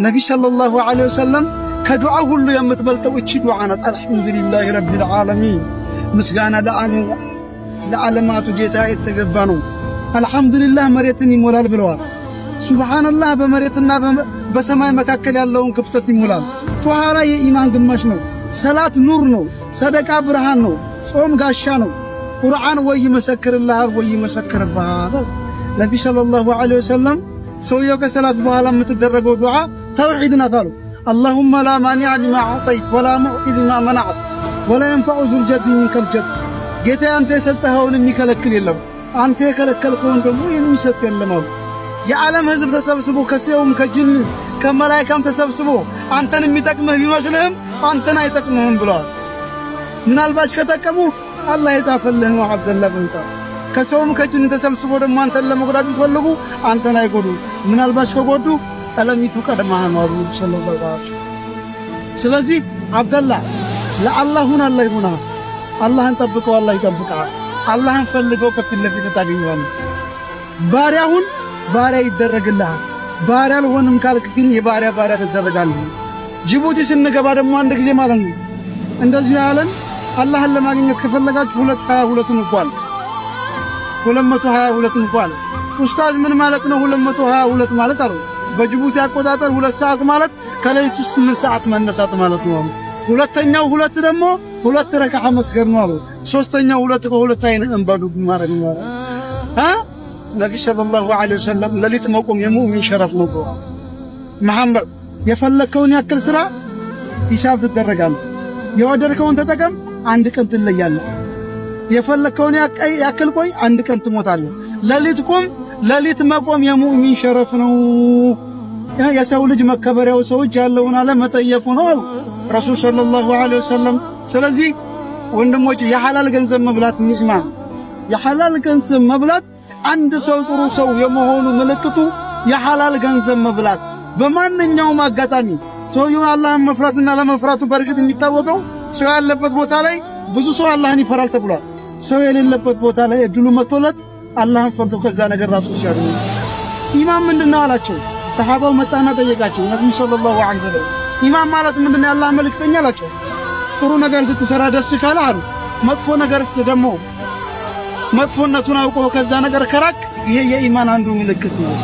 ነቢ ሰለላሁ ዐለይሂ ወሰለም ከዱዓ ሁሉ የምትበልጠው እቺ ዱዓ ናት። አልሐምዱሊላሂ ረቢል ዓለሚን ምስጋና ለዓለማቱ ጌታ የተገባ ነው። አልሐምዱሊላህ መሬትን ይሞላል ብለዋል። ሱብሃንአላህ በመሬትና በሰማይ መካከል ያለውን ክፍተት ይሞላል። ጧሃራ የኢማን ግማሽ ነው። ሰላት ኑር ነው። ሰደቃ ብርሃን ነው። ጾም ጋሻ ነው። ቁርአን ወይ ይመሰክርልሃል ወይ ይመሰክርብሃል። ነቢ ሰለላሁ ዐለይሂ ወሰለም ሰውየው ከሰላት በኋላ የምትደረገው ዱዓ ተውሂድ ናት አሉ። اللهم لا مانع لما أعطيت ولا معطي لما منعت ولا ينفع ذو الجد منك الجد ጌታ አንተ የሰጠኸውን የሚከለክል የለም፣ አንተ የከለከልከውን ደግሞ የሚሰጥ የለም አሉ። የዓለም ህዝብ ተሰብስቦ ከሰውም ከጅን ከመላእክትም ተሰብስቦ አንተን የሚጠቅምህ ቢመስልህም አንተን አይጠቅምህም ብለዋል። ምናልባት ከተጠቀሙ አላህ የጻፈልህ ነው አብደላህ ብንታ ከሰውም ከጅን ተሰብስቦ ደግሞ አንተን ለመጉዳት ቢፈልጉ አንተን አይጎዱ። ምናልባት ከጎዱ ቀለሚቱ ቀድማህ ነው አሉ ሰለላሁ ዐለይሂ ወሰለም። ስለዚህ አብደላህ ለአላሁን አላህ ይሁና፣ አላህን ጠብቀው አላህ ይጠብቃል። አላህን ፈልገው ከፊት ለፊት ታገኘዋለህ። ባሪያሁን ባሪያ ይደረግልሃል። ባሪያ አልሆንም ካልክ ግን የባሪያ ባሪያ ትደረጋለህ። ጅቡቲ ስንገባ ደግሞ አንድ ጊዜ ማለት ነው እንደዚህ ያለን አላህን ለማግኘት ከፈለጋችሁ 222 እንኳን 222 እንኳን ኡስታዝ ምን ማለት ነው 222 ማለት አሉ። በጅቡቲ አቆጣጠር 2 ሰዓት ማለት ከሌሊቱ 8 ሰዓት መነሳት ማለት ነው። ሁለተኛው 2 ደግሞ 2 ረካዓ መስገድ ነው አሉ። ሶስተኛው 2 ከሁለት አይን እንበዱ ማረግ ነው። ነቢ ሰለላሁ ዐለይሂ ወሰለም ለሊት መቆም የሙእሚን ሸረፍ ነው። መሐመድ የፈለከውን ያክል ስራ ሂሳብ ትደረጋለህ። የወደድከውን ተጠቀም፣ አንድ ቀን ትለያለህ። የፈለከውን ያክል ቆይ፣ አንድ ቀን ትሞታለህ። ለሊት ቁም፣ ለሊት መቆም የሙእሚን ሸረፍ ነው። የሰው ልጅ መከበሪያው ሰዎች ያለውን ዓለም መጠየቁ ነው ረሱል ሰለላሁ ዐለይሂ ወሰለም። ስለዚህ ወንድሞች የሐላል ገንዘብ መብላት ኒዕማ፣ የሐላል ገንዘብ መብላት አንድ ሰው ጥሩ ሰው የመሆኑ ምልክቱ የሐላል ገንዘብ መብላት። በማንኛውም አጋጣሚ ሰውየው አላህን መፍራትና ለመፍራቱ በርግጥ የሚታወቀው ሰው ያለበት ቦታ ላይ ብዙ ሰው አላህን ይፈራል ተብሏል። ሰው የሌለበት ቦታ ላይ እድሉ መጥቶለት አላህን ፈርቶ ከዛ ነገር ራሱ ሲያድኑ ኢማም ምንድነው አላቸው። ሰሃባው መጣና ጠየቃቸው ነብዩ ሰለላሁ ዐለይሂ ወሰለም ኢማም ማለት ምንድነው? የአላህ መልእክተኛ አላቸው። ጥሩ ነገር ስትሰራ ደስ ካለ አሉት። መጥፎ ነገርስ ደግሞ መጥፎነቱን አውቆ ከዛ ነገር ከራቅ ይሄ የኢማን አንዱ ምልክት ነው።